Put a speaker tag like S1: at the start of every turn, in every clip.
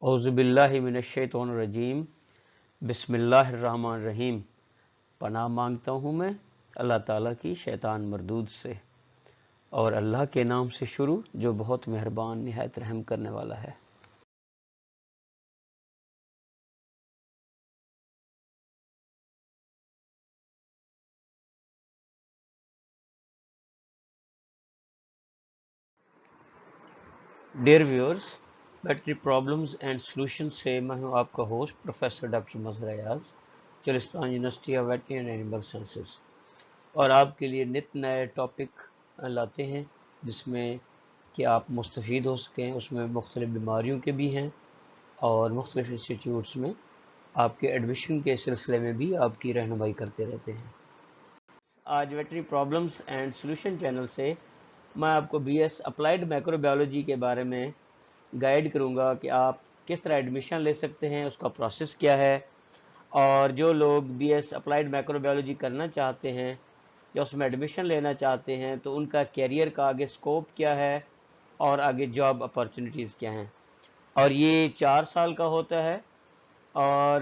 S1: اعوذ باللہ من الشیطان الرجیم بسم اللہ الرحمن الرحیم۔ پناہ مانگتا ہوں میں اللہ تعالیٰ کی شیطان مردود سے، اور اللہ کے نام سے شروع جو بہت مہربان نہایت رحم کرنے والا ہے۔ Dear viewers, battery problems and solution سے میں ہوں آپ کا host professor doctor Mazhar Ayaz, Cholistan university of veterinary and animal sciences, اور آپ کے لیے نت نئے ٹاپک لاتے ہیں جس میں کہ آپ مستفید ہو سکیں۔ اس میں مختلف بیماریوں کے بھی ہیں اور مختلف انسٹیٹیوٹس میں آپ کے ایڈمیشن کے سلسلے میں بھی آپ کی رہنمائی کرتے رہتے ہیں۔ آج ویٹری پرابلمز اینڈ سلوشن چینل سے میں آپ کو B S applied micro biology کے بارے میں گائیڈ کروں گا کہ آپ کس طرح ایڈمیشن لے سکتے ہیں، اس کا پروسیس کیا ہے، اور جو لوگ B S applied micro biology کرنا چاہتے ہیں یا اس میں ایڈمیشن لینا چاہتے ہیں تو ان کا کیریئر کا آگے سکوپ کیا ہے اور آگے جاب اپارچونیٹیز کیا ہیں۔ اور یہ 4 سال کا ہوتا ہے، اور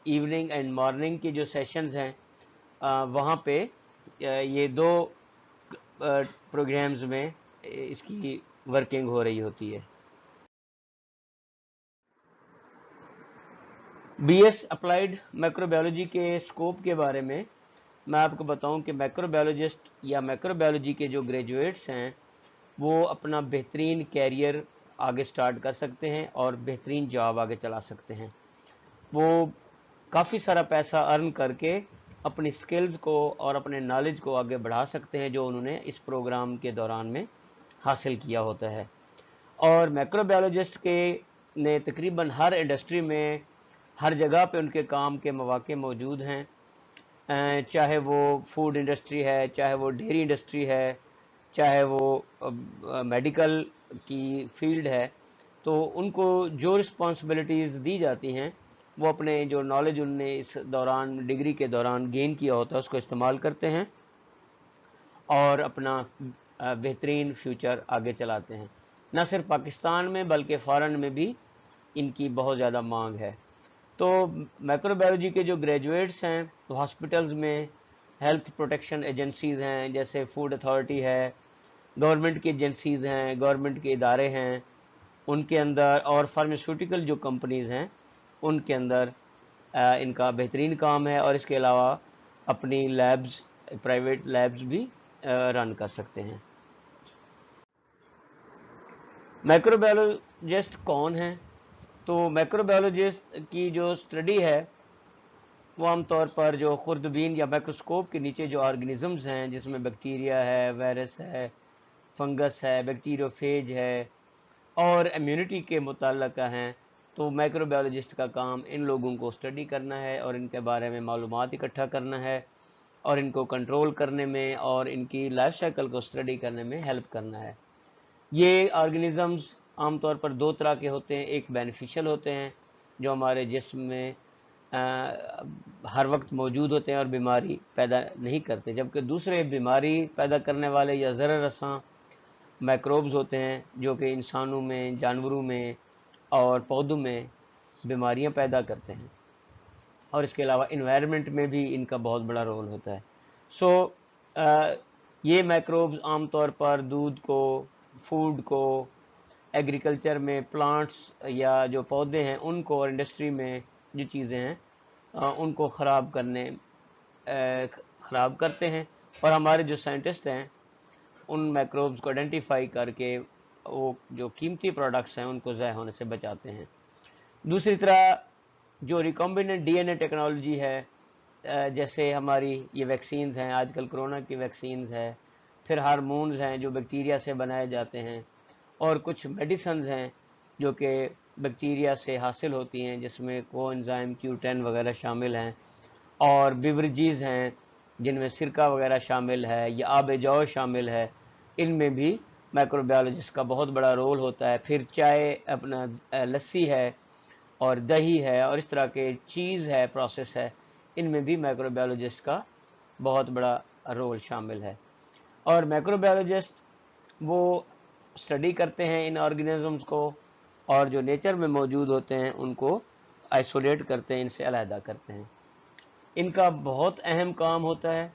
S1: ایوننگ اینڈ مارننگ کے جو سیشنز ہیں وہاں پہ یہ 2 پروگرامز میں اس کی ورکنگ ہو رہی ہوتی ہے۔ B S applied micro biology کے سکوپ کے بارے میں آپ کو بتاؤں کہ مائکرو بایولوجسٹ یا مائکرو بایولوجی کے جو گریجویٹس ہیں وہ اپنا بہترین کیریئر آگے سٹارٹ کر سکتے ہیں اور بہترین جاب آگے چلا سکتے ہیں۔ وہ کافی سارا پیسہ ارن کر کے اپنی سکلز کو اور اپنے نالج کو آگے بڑھا سکتے ہیں جو انہوں نے اس پروگرام کے دوران میں حاصل کیا ہوتا ہے۔ اور مائکرو بایولوجسٹ کے نے تقریباً ہر انڈسٹری میں ہر جگہ پہ ان کے کام کے مواقع موجود ہیں، چاہے وہ فوڈ انڈسٹری ہے، چاہے وہ ڈیری انڈسٹری ہے، چاہے وہ میڈیکل کی فیلڈ ہے، تو ان کو جو رسپانسبلٹیز دی جاتی ہیں وہ اپنے جو نالج ان نے اس دوران ڈگری کے دوران گین کیا ہوتا ہے اس کو استعمال کرتے ہیں اور اپنا بہترین فیوچر آگے چلاتے ہیں۔ نہ صرف پاکستان میں بلکہ فارن میں بھی ان کی بہت زیادہ مانگ ہے۔ تو مائکرو بایولوجی کے جو گریجویٹس ہیں وہ ہاسپٹلز میں ہیلتھ پروٹیکشن ایجنسیز ہیں، جیسے فوڈ اتھارٹی ہے، گورنمنٹ کی ایجنسیز ہیں، گورنمنٹ کے ادارے ہیں، ان کے اندر، اور فارماسیوٹیکل جو کمپنیز ہیں ان کے اندر ان کا بہترین کام ہے، اور اس کے علاوہ اپنی لیبز، پرائیویٹ لیبز بھی رن کر سکتے ہیں۔ مائکرو بایولوجسٹ کون ہیں؟ تو مائکرو بایولوجسٹ کی جو اسٹڈی ہے وہ عام طور پر جو خوردبین یا مائکروسکوپ کے نیچے جو آرگنزمز ہیں جس میں بیکٹیریا ہے، وائرس ہے، فنگس ہے، بیکٹیریوفیج ہے، اور امیونٹی کے متعلقہ ہیں، تو مائکرو بایولوجسٹ کا کام ان لوگوں کو اسٹڈی کرنا ہے اور ان کے بارے میں معلومات اکٹھا کرنا ہے اور ان کو کنٹرول کرنے میں اور ان کی لائف سائیکل کو اسٹڈی کرنے میں ہیلپ کرنا ہے۔ یہ آرگنزمز عام طور پر 2 طرح کے ہوتے ہیں، ایک بینیفیشل ہوتے ہیں جو ہمارے جسم میں ہر وقت موجود ہوتے ہیں اور بیماری پیدا نہیں کرتے، جبکہ دوسرے بیماری پیدا کرنے والے یا ضرر رساں مائکروبز ہوتے ہیں جو کہ انسانوں میں، جانوروں میں اور پودوں میں بیماریاں پیدا کرتے ہیں، اور اس کے علاوہ انوائرمنٹ میں بھی ان کا بہت بڑا رول ہوتا ہے۔ سو یہ مائکروبز عام طور پر دودھ کو، فوڈ کو، ایگریکلچر میں پلانٹس یا جو پودے ہیں ان کو، اور انڈسٹری میں جو چیزیں ہیں ان کو خراب کرتے ہیں، اور ہمارے جو سائنٹسٹ ہیں ان مائکروبز کو آئیڈینٹیفائی کر کے وہ جو قیمتی پروڈکٹس ہیں ان کو ضائع ہونے سے بچاتے ہیں۔ دوسری طرح جو ریکمبیننٹ ڈی این اے ٹیکنالوجی ہے، جیسے ہماری یہ ویکسینز ہیں، آج کل کرونا کی ویکسینز ہے، پھر ہارمونز ہیں جو بیکٹیریا سے بنائے جاتے ہیں، اور کچھ میڈیسنز ہیں جو کہ بیکٹیریا سے حاصل ہوتی ہیں جس میں کو انزائم Q10 وغیرہ شامل ہیں، اور بیوریجز ہیں جن میں سرکہ وغیرہ شامل ہے یا آب جو شامل ہے، ان میں بھی مائکرو بایولوجسٹ کا بہت بڑا رول ہوتا ہے۔ پھر چائے، اپنا لسی ہے اور دہی ہے اور اس طرح کے چیز ہے، پروسیس ہے، ان میں بھی مائکرو بایولوجسٹ کا بہت بڑا رول شامل ہے۔ اور مائکرو بایولوجسٹ وہ اسٹڈی کرتے ہیں ان آرگنزمز کو اور جو نیچر میں موجود ہوتے ہیں ان کو آئسولیٹ کرتے ہیں، ان سے علیحدہ کرتے ہیں۔ ان کا بہت اہم کام ہوتا ہے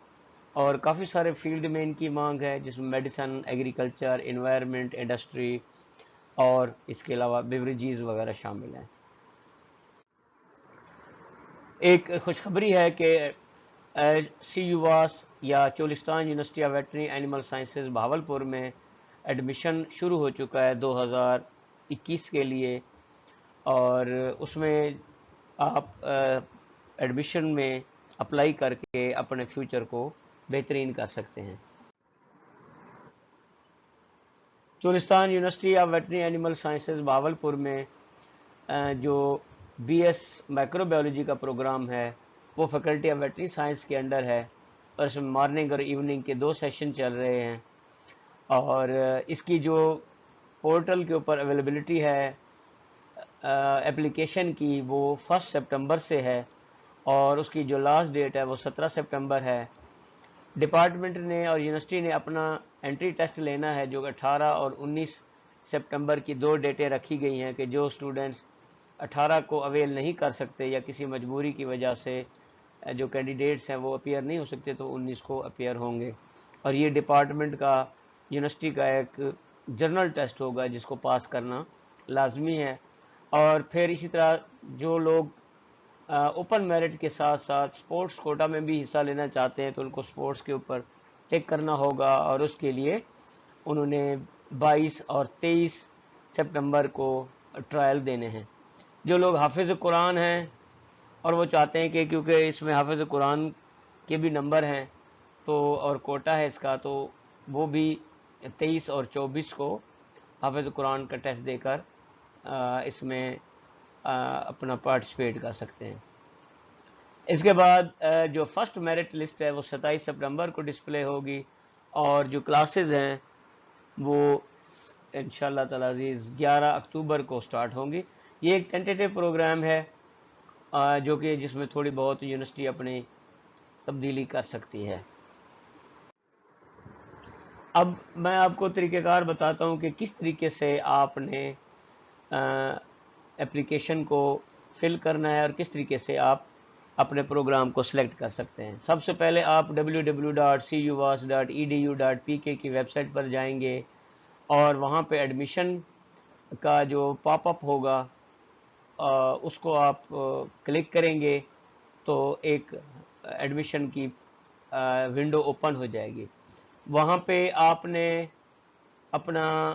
S1: اور کافی سارے فیلڈ میں ان کی مانگ ہے، جس میں میڈیسن، ایگریکلچر، انوائرمنٹ، انڈسٹری اور اس کے علاوہ بیوریجز وغیرہ شامل ہیں۔ ایک خوشخبری ہے کہ سی یواس یا Cholistan university of veterinary animal sciences Bahawalpur میں ایڈمیشن شروع ہو چکا ہے 2021 کے لیے، اور اس میں آپ ایڈمیشن میں اپلائی کر کے اپنے فیوچر کو بہترین کر سکتے ہیں۔ Cholistan university of veterinary animal sciences Bahawalpur میں جو بی ایس مائکرو بایولوجی کا پروگرام ہے وہ فیکلٹی آف ویٹرنری سائنس کے انڈر ہے، اور اس میں مارننگ اور ایوننگ کے 2 سیشن چل رہے ہیں، اور اس کی جو پورٹل کے اوپر اویلیبلٹی ہے اپلیکیشن کی وہ 1 سپٹمبر سے ہے، اور اس کی جو لاسٹ ڈیٹ ہے وہ 17 سپٹمبر ہے۔ ڈپارٹمنٹ نے اور یونیورسٹی نے اپنا انٹری ٹیسٹ لینا ہے، جو 18 اور 19 سپٹمبر کی 2 ڈیٹیں رکھی گئی ہیں کہ جو اسٹوڈنٹس 18 کو اویل نہیں کر سکتے یا کسی مجبوری کی وجہ سے جو کینڈیڈیٹس ہیں وہ اپیئر نہیں ہو سکتے تو 19 کو اپیئر ہوں گے، اور یہ ڈپارٹمنٹ کا یونیورسٹی کا ایک جرنل ٹیسٹ ہوگا جس کو پاس کرنا لازمی ہے۔ اور پھر اسی طرح جو لوگ اوپن میرٹ کے ساتھ ساتھ سپورٹس کوٹا میں بھی حصہ لینا چاہتے ہیں تو ان کو سپورٹس کے اوپر ٹیک کرنا ہوگا، اور اس کے لیے انہوں نے 22 اور 23 سپٹمبر کو ٹرائل دینے ہیں۔ جو لوگ حافظ قرآن ہیں اور وہ چاہتے ہیں کہ کیونکہ اس میں حافظ قرآن کے بھی نمبر ہیں تو اور کوٹا ہے اس کا، تو وہ بھی 23 اور 24 کو حافظ قرآن کا ٹیسٹ دے کر اس میں اپنا پارٹیسپیٹ کر سکتے ہیں۔ اس کے بعد جو فرسٹ میرٹ لسٹ ہے وہ 27 سپٹمبر کو ڈسپلے ہوگی، اور جو کلاسز ہیں وہ انشاءاللہ تعالی عزیز 11 اکتوبر کو سٹارٹ ہوں گی۔ یہ ایک ٹینٹیٹیو پروگرام ہے جو کہ جس میں تھوڑی بہت یونیورسٹی اپنی تبدیلی کر سکتی ہے۔ اب میں آپ کو طریقہ کار بتاتا ہوں کہ کس طریقے سے آپ نے اپلیکیشن کو فل کرنا ہے اور کس طریقے سے آپ اپنے پروگرام کو سلیکٹ کر سکتے ہیں۔ سب سے پہلے آپ www.cuvas.edu.pk کی ویب سائٹ پر جائیں گے، اور وہاں پہ ایڈمیشن کا جو پاپ اپ ہوگا اس کو آپ کلک کریں گے تو ایک ایڈمیشن کی ونڈو اوپن ہو جائے گی۔ وہاں پہ آپ نے اپنا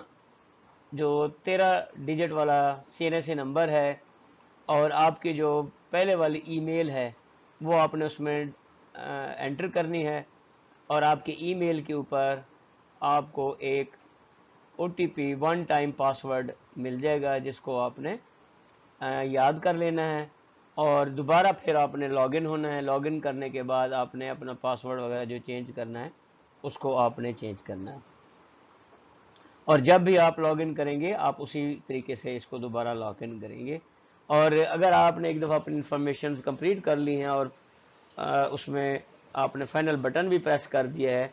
S1: جو 13 ڈیجٹ والا CNSA نمبر ہے اور آپ کی جو پہلے والی ای میل ہے وہ آپ نے اس میں انٹر کرنی ہے، اور آپ کے ای میل کے اوپر آپ کو ایک OTP 1 ٹائم پاسورڈ مل جائے گا جس کو آپ نے یاد کر لینا ہے، اور دوبارہ پھر آپ نے لاگ ان ہونا ہے۔ لاگ ان کرنے کے بعد آپ نے اپنا پاسورڈ وغیرہ جو چینج کرنا ہے اس کو آپ نے چینج کرنا ہے، اور جب بھی آپ لاگ ان کریں گے آپ اسی طریقے سے اس کو دوبارہ لاگ ان کریں گے۔ اور اگر آپ نے ایک دفعہ اپنی انفارمیشن کمپلیٹ کر لی ہیں اور اس میں آپ نے فائنل بٹن بھی پریس کر دیا ہے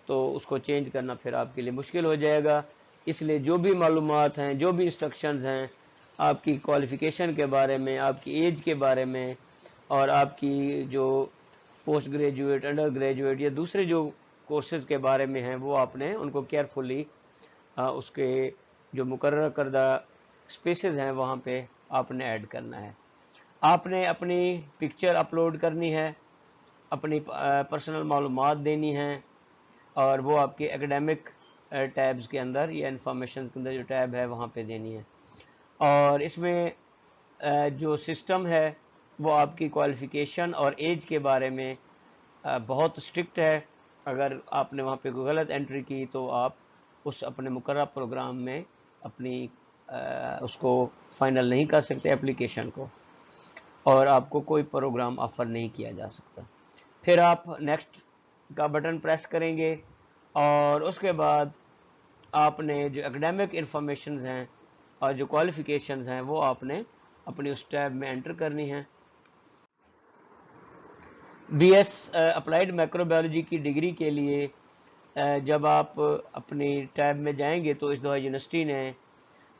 S1: تو اس کو چینج کرنا پھر آپ کے لیے مشکل ہو جائے گا۔ اس لیے جو بھی معلومات ہیں، جو بھی انسٹرکشنز ہیں آپ کی کوالیفیکیشن کے بارے میں، آپ کی ایج کے بارے میں، اور آپ کی جو پوسٹ گریجویٹ، انڈر گریجویٹ یا دوسرے جو کورسز کے بارے میں ہیں وہ آپ نے ان کو کیئرفلی اس کے جو مقررہ کردہ سپیسز ہیں وہاں پہ آپ نے ایڈ کرنا ہے۔ آپ نے اپنی پکچر اپلوڈ کرنی ہے، اپنی پرسنل معلومات دینی ہیں، اور وہ آپ کے ایکڈیمک ٹیبز کے اندر یا انفارمیشن کے اندر جو ٹیب ہے وہاں پہ دینی ہے۔ اور اس میں جو سسٹم ہے وہ آپ کی کوالیفیکیشن اور ایج کے بارے میں بہت اسٹرکٹ ہے۔ اگر آپ نے وہاں پہ کوئی غلط انٹری کی تو آپ اس اپنے مقررہ پروگرام میں اپنی اس کو فائنل نہیں کر سکتے اپلیکیشن کو، اور آپ کو کوئی پروگرام آفر نہیں کیا جا سکتا۔ پھر آپ نیکسٹ کا بٹن پریس کریں گے، اور اس کے بعد آپ نے جو ایکڈیمک انفارمیشنز ہیں اور جو کوالیفیکیشنز ہیں وہ آپ نے اپنی اس ٹیب میں انٹر کرنی ہیں۔ BS اپلائیڈ مائکرو بایولوجی کی ڈگری کے لیے جب آپ اپنی ٹیب میں جائیں گے تو اس دفعہ یونیورسٹی نے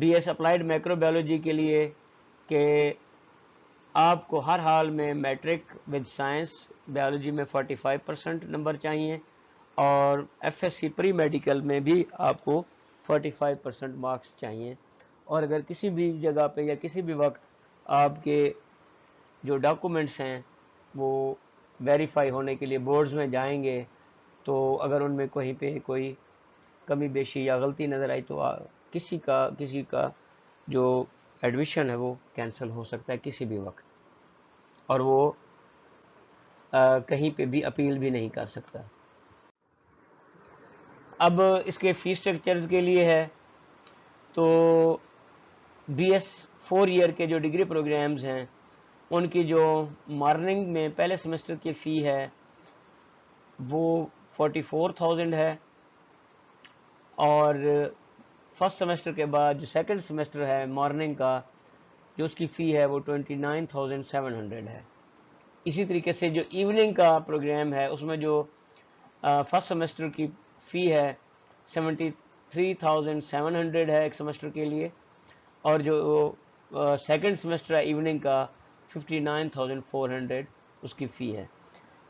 S1: BS اپلائیڈ مائکرو بایولوجی کے لیے کہ آپ کو ہر حال میں میٹرک ود سائنس بایولوجی میں 45% نمبر چاہیے، اور FSC پری میڈیکل میں بھی آپ کو 45% مارکس چاہیے. اور اگر کسی بھی جگہ پہ یا کسی بھی وقت آپ کے جو ڈاکومنٹس ہیں وہ ویریفائی ہونے کے لیے بورڈز میں جائیں گے، تو اگر ان میں کہیں پہ کوئی کمی بیشی یا غلطی نظر آئی تو کسی کا جو ایڈمیشن ہے وہ کینسل ہو سکتا ہے کسی بھی وقت، اور وہ کہیں پہ بھی اپیل بھی نہیں کر سکتا. اب اس کے فی اسٹرکچرز کے لیے ہے تو BS 4 ایئر کے جو ڈگری پروگرامز ہیں ان کی جو مارننگ میں پہلے سیمسٹر کی فی ہے وہ 44,000 ہے، اور فرسٹ سیمسٹر کے بعد جو سیکنڈ سیمسٹر ہے مارننگ کا جو اس کی فی ہے وہ 29,700 ہے. اسی طریقے سے جو ایوننگ کا پروگرام ہے اس میں جو فرسٹ سیمسٹر کی فی ہے 73,700 ہے ایک سیمسٹر کے لیے، اور جو سیکنڈ سیمسٹر ہے ایوننگ کا 59,400 اس کی فی ہے.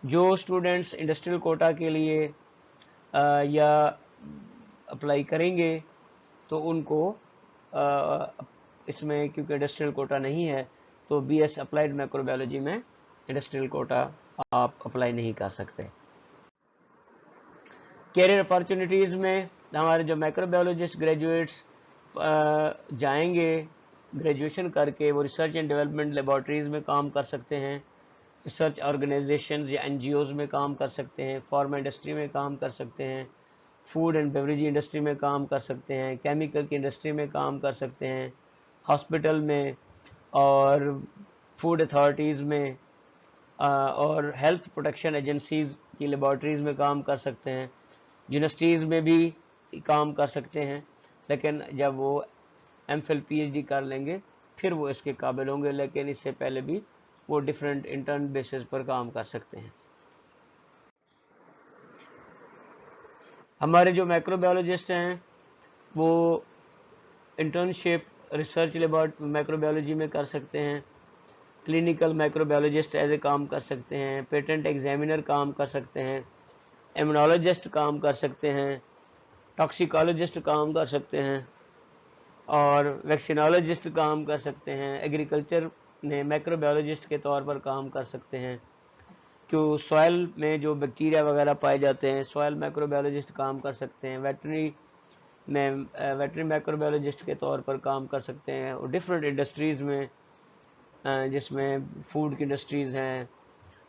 S1: جو اسٹوڈنٹس انڈسٹریل کوٹا کے لیے یا اپلائی کریں گے تو ان کو اس میں کیونکہ انڈسٹریل کوٹا نہیں ہے تو BS اپلائیڈ مائکرو بایولوجی میں انڈسٹریل کوٹا آپ اپلائی نہیں کر سکتے. کیریئر اپارچونیٹیز میں ہمارے جو مائکرو بایولوجسٹ گریجویٹس جائیں گے گریجویشن کر کے، وہ ریسرچ اینڈ ڈیولپمنٹ لیبارٹریز میں کام کر سکتے ہیں، ریسرچ آرگنائزیشنز یا NGOز میں کام کر سکتے ہیں، فارما انڈسٹری میں کام کر سکتے ہیں، فوڈ اینڈ بیوریج انڈسٹری میں کام کر سکتے ہیں، کیمیکل کی انڈسٹری میں کام کر سکتے ہیں، ہاسپٹل میں اور فوڈ اتھارٹیز میں اور ہیلتھ پروٹیکشن ایجنسیز کی لیبارٹریز میں کام کر سکتے ہیں، یونیورسٹیز میں بھی کام کر سکتے ہیں. لیکن جب وہ MPhil PhD کر لیں گے پھر وہ اس کے قابل ہوں گے، لیکن اس سے پہلے بھی وہ ڈیفرنٹ انٹرن بیسز پر کام کر سکتے ہیں. ہمارے جو مائکرو بایولوجسٹ ہیں وہ انٹرنشپ ریسرچ مائکرو بایولوجی میں کر سکتے ہیں، clinical microbiologist as a کام کر سکتے ہیں، پیٹنٹ ایگزامینر کام کر سکتے ہیں، ایمونالوجسٹ کام کر سکتے ہیں، ٹاکسیکالوجسٹ کام کر سکتے ہیں، اور ویکسینالوجسٹ کام کر سکتے ہیں، ایگریکلچر میں مائکرو بایولوجسٹ کے طور پر کام کر سکتے ہیں. جو سوائل میں جو بیکٹیریا وغیرہ پائے جاتے ہیں سوائل مائکرو بایولوجسٹ کام کر سکتے ہیں، ویٹرنری مائکرو بایولوجسٹ کے طور پر کام کر سکتے ہیں، اور ڈفرینٹ انڈسٹریز میں جس میں فوڈ کی انڈسٹریز ہیں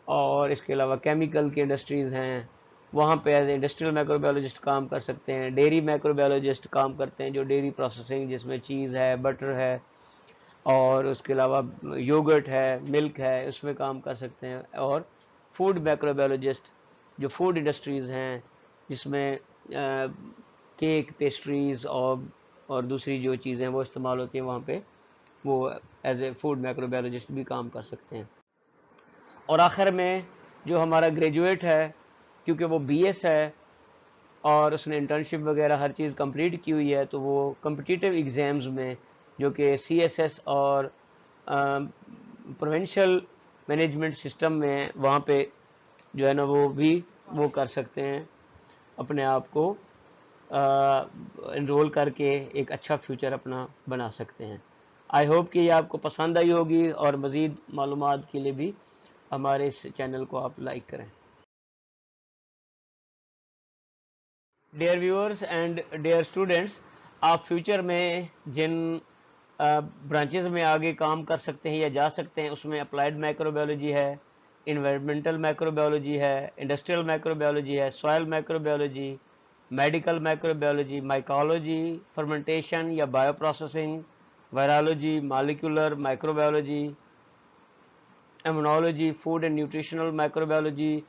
S1: اور اس کے علاوہ کیمیکل کی انڈسٹریز ہیں وہاں پہ as a industrial microbiologist کام کر سکتے ہیں. ڈیری مائکرو بایولوجسٹ کام کرتے ہیں جو ڈیری پروسیسنگ جس میں چیز ہے، بٹر ہے اور اس کے علاوہ یوگرٹ ہے، ملک ہے، اس میں کام کر سکتے ہیں. اور فوڈ مائکرو بایولوجسٹ جو فوڈ انڈسٹریز ہیں جس میں کیک، پیسٹریز اور دوسری جو چیزیں وہ استعمال ہوتی ہیں وہاں پہ وہ as a food micro biologist بھی کام کر سکتے ہیں. اور آخر میں جو ہمارا گریجویٹ ہے کیونکہ وہ BS ہے اور اس نے انٹرنشپ وغیرہ ہر چیز کمپلیٹ کی ہوئی ہے تو وہ کمپٹیٹیو ایگزامز میں جو کہ CSS اور پروونشل مینجمنٹ سسٹم میں وہاں پہ جو ہے نا وہ کر سکتے ہیں، اپنے آپ کو انرول کر کے ایک اچھا فیوچر اپنا بنا سکتے ہیں. آئی ہوپ کہ یہ آپ کو پسند آئی ہوگی، اور مزید معلومات کے لیے بھی ہمارے اس چینل کو آپ لائک کریں. Dear viewers and dear students, آپ فیوچر میں جن برانچز میں آگے کام کر سکتے ہیں یا جا سکتے ہیں اس میں اپلائیڈ مائکرو بایولوجی ہے، انوائرمنٹل مائکرو بایولوجی ہے، انڈسٹریل مائکرو بایولوجی ہے، soil microbiology, medical microbiology, mycology, fermentation یا bioprocessing, virology, molecular microbiology, immunology, food and nutritional microbiology,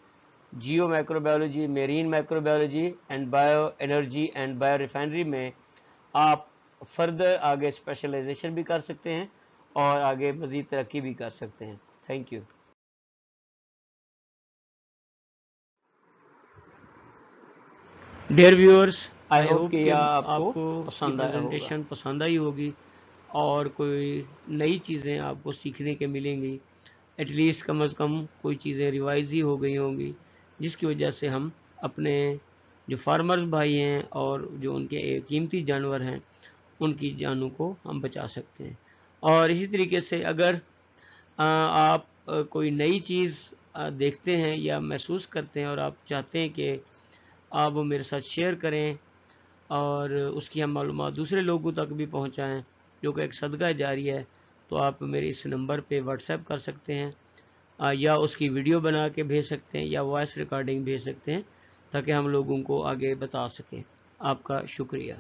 S1: geomicrobiology, marine microbiology and bioenergy and biorefinery میں آپ further آگے specialisation بھی کر سکتے ہیں اور آگے مزید ترقی بھی کر سکتے ہیں. Thank you. Dear viewers, I hope کہ آپ کو پریزنٹیشن پسند آئی ہوگی اور کوئی نئی چیزیں آپ کو سیکھنے کے ملیں گی، ایٹ لیسٹ کم از کم کوئی چیزیں ریوائز ہی ہو گئی ہوں گی، جس کی وجہ سے ہم اپنے جو فارمرز بھائی ہیں اور جو ان کے قیمتی جانور ہیں ان کی جانوں کو ہم بچا سکتے ہیں۔ اور اسی طریقے سے اگر آپ کوئی نئی چیز دیکھتے ہیں یا محسوس کرتے ہیں اور آپ چاہتے ہیں کہ آپ وہ میرے ساتھ شیئر کریں اور اس کی ہم معلومات دوسرے لوگوں تک بھی پہنچائیں، جو کہ ایک صدقہ جاری ہے، تو آپ میرے اس نمبر پہ واٹس ایپ کر سکتے ہیں یا اس کی ویڈیو بنا کے بھیج سکتے ہیں یا وائس ریکارڈنگ بھیج سکتے ہیں تاکہ ہم لوگوں کو آگے بتا سکیں۔ آپ کا شکریہ۔